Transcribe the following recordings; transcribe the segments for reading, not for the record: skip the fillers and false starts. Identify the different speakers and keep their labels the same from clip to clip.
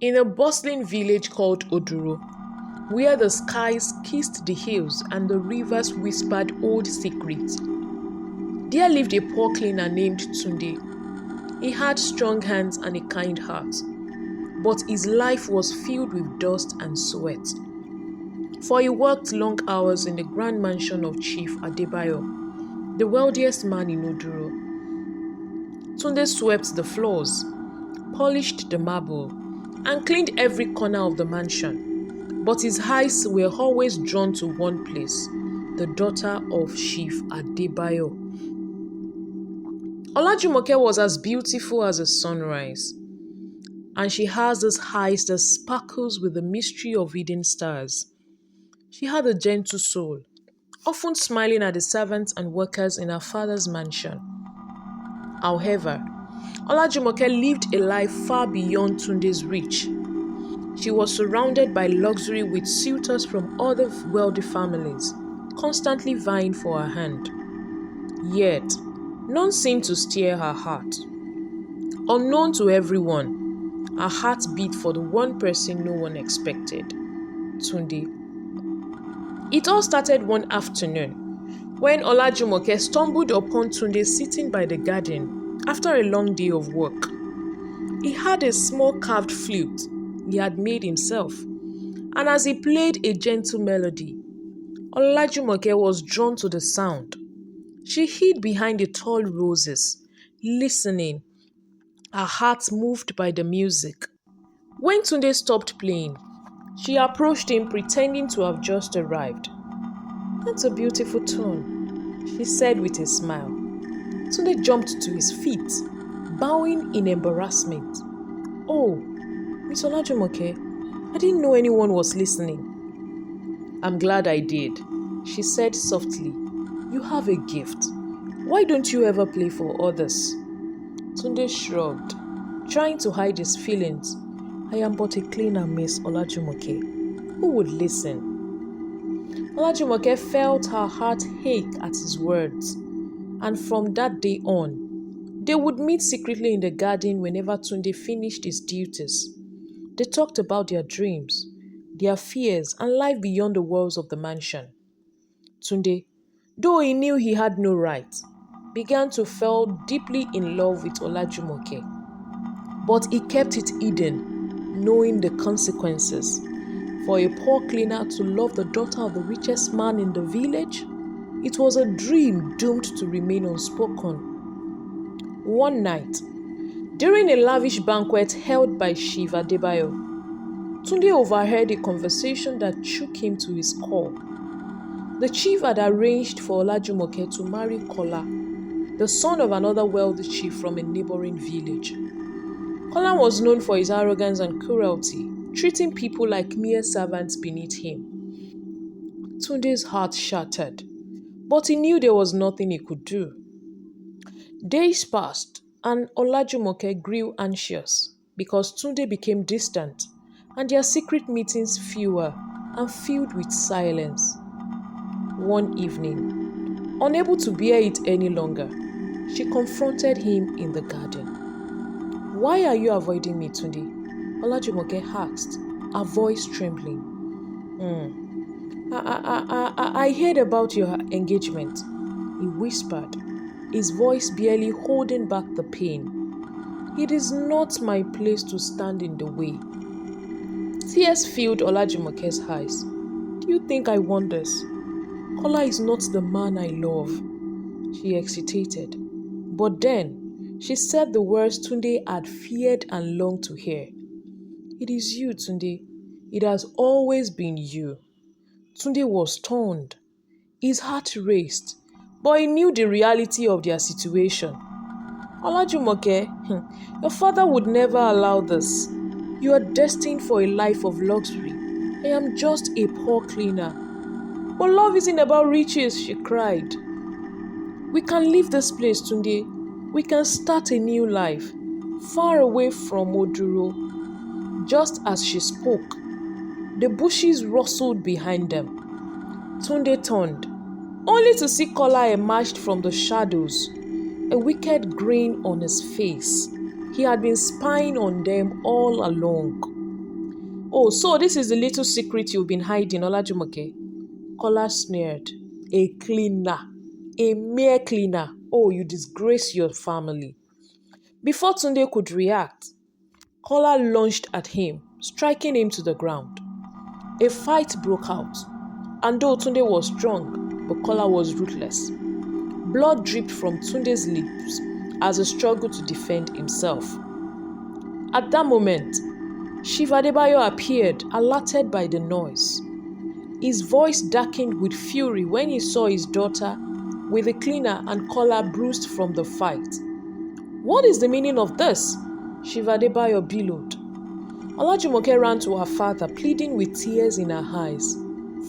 Speaker 1: In a bustling village called Oduro, where the skies kissed the hills and the rivers whispered old secrets, there lived a poor cleaner named Tunde. He had strong hands and a kind heart, but his life was filled with dust and sweat. For he worked long hours in the grand mansion of Chief Adebayo, the wealthiest man in Oduro. Tunde swept the floors, polished the marble, and cleaned every corner of the mansion. But his eyes were always drawn to one place, the daughter of Chief Adebayo. Olajumoke was as beautiful as a sunrise, and she has those eyes that sparkles with the mystery of hidden stars. She had a gentle soul, often smiling at the servants and workers in her father's mansion. However, Olajumoke lived a life far beyond Tunde's reach. She was surrounded by luxury with suitors from other wealthy families, constantly vying for her hand. Yet, none seemed to stir her heart. Unknown to everyone, her heart beat for the one person no one expected, Tunde. It all started one afternoon when Olajumoke stumbled upon Tunde sitting by the garden after a long day of work. He had a small carved flute he had made himself, and as he played a gentle melody, Olajumoke was drawn to the sound. She hid behind the tall roses, listening, her heart moved by the music. When Tunde stopped playing, she approached him pretending to have just arrived. "That's a beautiful tune," she said with a smile. Tunde jumped to his feet, bowing in embarrassment. "Oh, Miss Olajumoke, I didn't know anyone was listening." "I'm glad I did," she said softly. "You have a gift. Why don't you ever play for others?" Tunde shrugged, trying to hide his feelings. "I am but a cleaner, Miss Olajumoke. Who would listen?" Olajumoke felt her heart ache at his words, and from that day on, they would meet secretly in the garden whenever Tunde finished his duties. They talked about their dreams, their fears, and life beyond the walls of the mansion. Tunde, though he knew he had no right, began to fall deeply in love with Olajumoke. But he kept it hidden, knowing the consequences. For a poor cleaner to love the daughter of the richest man in the village, it was a dream doomed to remain unspoken. One night, during a lavish banquet held by Chief Adebayo, Tunde overheard a conversation that shook him to his core. The chief had arranged for Olajumoke to marry Kola, the son of another wealthy chief from a neighboring village. Kola was known for his arrogance and cruelty, treating people like mere servants beneath him. Tunde's heart shattered, but he knew there was nothing he could do. Days passed, and Olajumoke grew anxious because Tunde became distant, and their secret meetings fewer and filled with silence. One evening, unable to bear it any longer, she confronted him in the garden. "Why are you avoiding me, Tunde?" Olajumoke asked, her voice trembling. I heard about your engagement," he whispered, his voice barely holding back the pain. "It is not my place to stand in the way." Tears filled Olajumoke's eyes. "Do you think I want this? Kola is not the man I love," she hesitated. But then, she said the words Tunde had feared and longed to hear. "It is you, Tunde. It has always been you." Tunde was stunned. His heart raced, but he knew the reality of their situation. "Olajumoke, your father would never allow this. You are destined for a life of luxury. I am just a poor cleaner." "But love isn't about riches," she cried. "We can leave this place, Tunde. We can start a new life, far away from Oduro." Just as she spoke, the bushes rustled behind them. Tunde turned, only to see Kola emerged from the shadows, a wicked grin on his face. He had been spying on them all along. "Oh, so this is the little secret you've been hiding, Olajumoke?" Kola sneered. "A cleaner. A mere cleaner. Oh, you disgrace your family." Before Tunde could react, Kola lunged at him, striking him to the ground. A fight broke out, and though Tunde was strong, but Kola was ruthless. Blood dripped from Tunde's lips as he struggled to defend himself. At that moment, Chief Adebayo appeared, alerted by the noise. His voice darkened with fury when he saw his daughter with a cleaner and Kola bruised from the fight. "What is the meaning of this?" Chief Adebayo bellowed. Olajumoke ran to her father, pleading with tears in her eyes.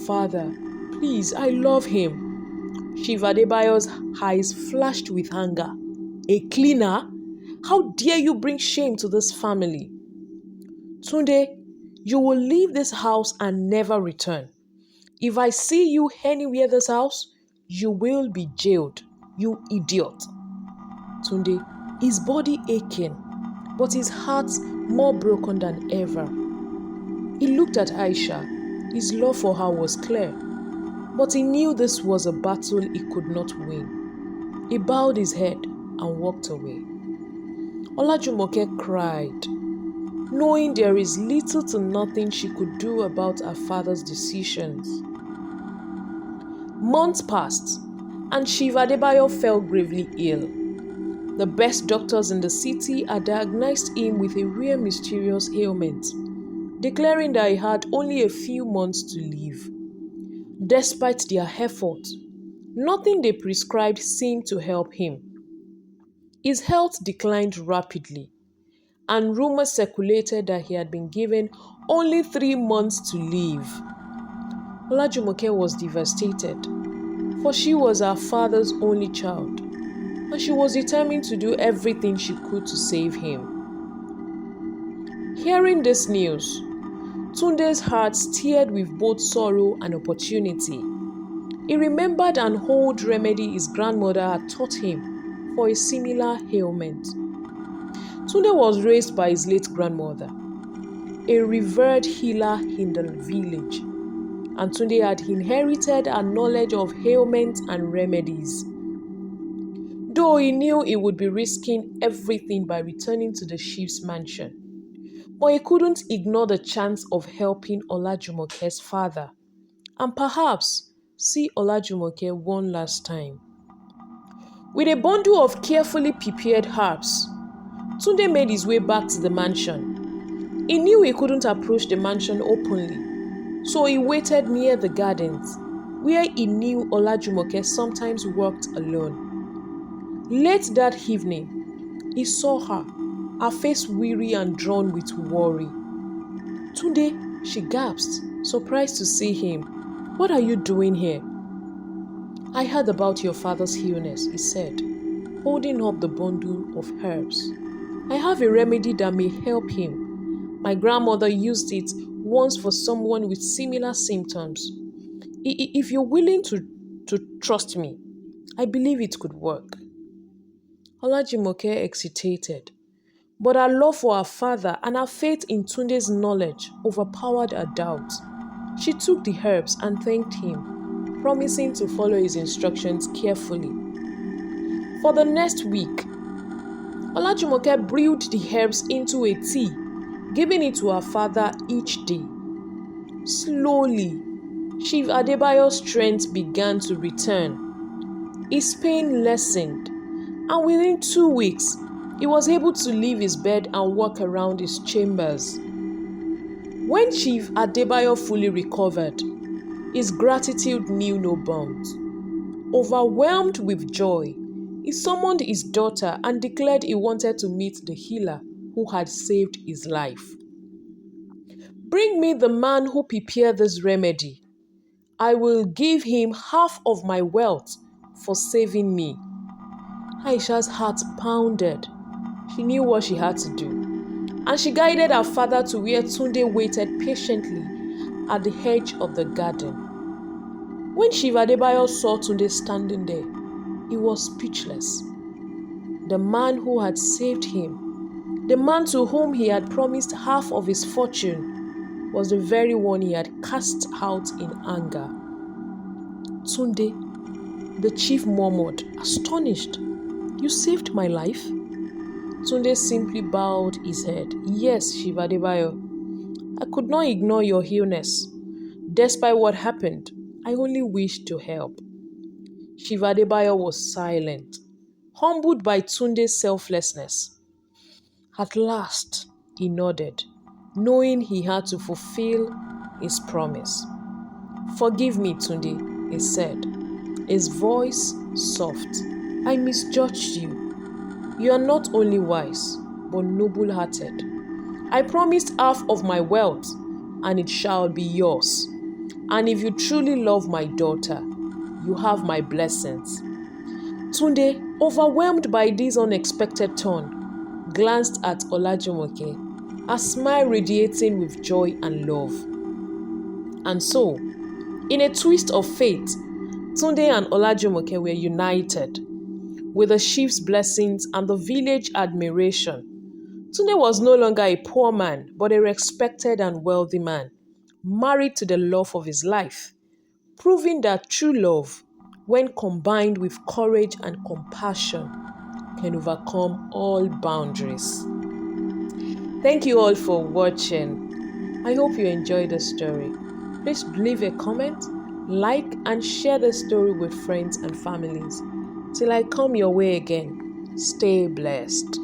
Speaker 1: "Father, please, I love him." Chief Adebayo's eyes flashed with anger. "A cleaner? How dare you bring shame to this family?" "Tunde, you will leave this house and never return. If I see you anywhere this house, you will be jailed, you idiot." Tunde, his body aching, but his heart more broken than ever. He looked at Aisha. His love for her was clear, but he knew this was a battle he could not win. He bowed his head and walked away. Olajumoke cried, knowing there is little to nothing she could do about her father's decisions. Months passed, and Chief Adebayo fell gravely ill. The best doctors in the city had diagnosed him with a rare mysterious ailment, declaring that he had only a few months to live. Despite their efforts, nothing they prescribed seemed to help him. His health declined rapidly, and rumors circulated that he had been given only 3 months to live. Olajumoke was devastated, for she was her father's only child, and she was determined to do everything she could to save him. Hearing this news, Tunde's heart stirred with both sorrow and opportunity. He remembered an old remedy his grandmother had taught him for a similar ailment. Tunde was raised by his late grandmother, a revered healer in the village, and Tunde had inherited her knowledge of ailments and remedies. Though he knew he would be risking everything by returning to the chief's mansion, but he couldn't ignore the chance of helping Olajumoke's father and perhaps see Olajumoke one last time. With a bundle of carefully prepared herbs, Tunde made his way back to the mansion. He knew he couldn't approach the mansion openly, so he waited near the gardens, where he knew Olajumoke sometimes worked alone. Late that evening, he saw her face weary and drawn with worry. "Tunde," she gasped, surprised to see him. "What are you doing here?" "I heard about your father's illness," he said, holding up the bundle of herbs. "I have a remedy that may help him. My grandmother used it once for someone with similar symptoms. If you're willing to trust me, I believe it could work." Olajumoke hesitated, but her love for her father and her faith in Tunde's knowledge overpowered her doubt. She took the herbs and thanked him, promising to follow his instructions carefully. For the next week, Olajumoke brewed the herbs into a tea, giving it to her father each day. Slowly, Chief Adebayo's strength began to return. His pain lessened, and within 2 weeks, he was able to leave his bed and walk around his chambers. When Chief Adebayo fully recovered, his gratitude knew no bounds. Overwhelmed with joy, he summoned his daughter and declared he wanted to meet the healer who had saved his life. "Bring me the man who prepared this remedy. I will give him half of my wealth for saving me." Aisha's heart pounded. She knew what she had to do, and she guided her father to where Tunde waited patiently at the edge of the garden. When Chief Adebayo saw Tunde standing there, he was speechless. The man who had saved him, the man to whom he had promised half of his fortune, was the very one he had cast out in anger. Tunde, the chief murmured, astonished. You saved my life? Tunde simply bowed his head. Yes, Chief Adebayo. I could not ignore your illness. Despite what happened, I only wished to help. Chief Adebayo was silent, humbled by Tunde's selflessness. At last, he nodded, knowing he had to fulfill his promise. Forgive me, Tunde, he said, his voice soft. I misjudged you. You are not only wise, but noble-hearted. I promised half of my wealth, and it shall be yours. And if you truly love my daughter, you have my blessings. Tunde, overwhelmed by this unexpected turn, glanced at Olajumoke, a smile radiating with joy and love. And so, in a twist of fate, Tunde and Olajumoke were united. With the chief's blessings and the village admiration, Tunde was no longer a poor man, but a respected and wealthy man, married to the love of his life, proving that true love, when combined with courage and compassion, can overcome all boundaries. Thank you all for watching. I hope you enjoyed the story. Please leave a comment, like, and share the story with friends and families. Till I come your way again, stay blessed.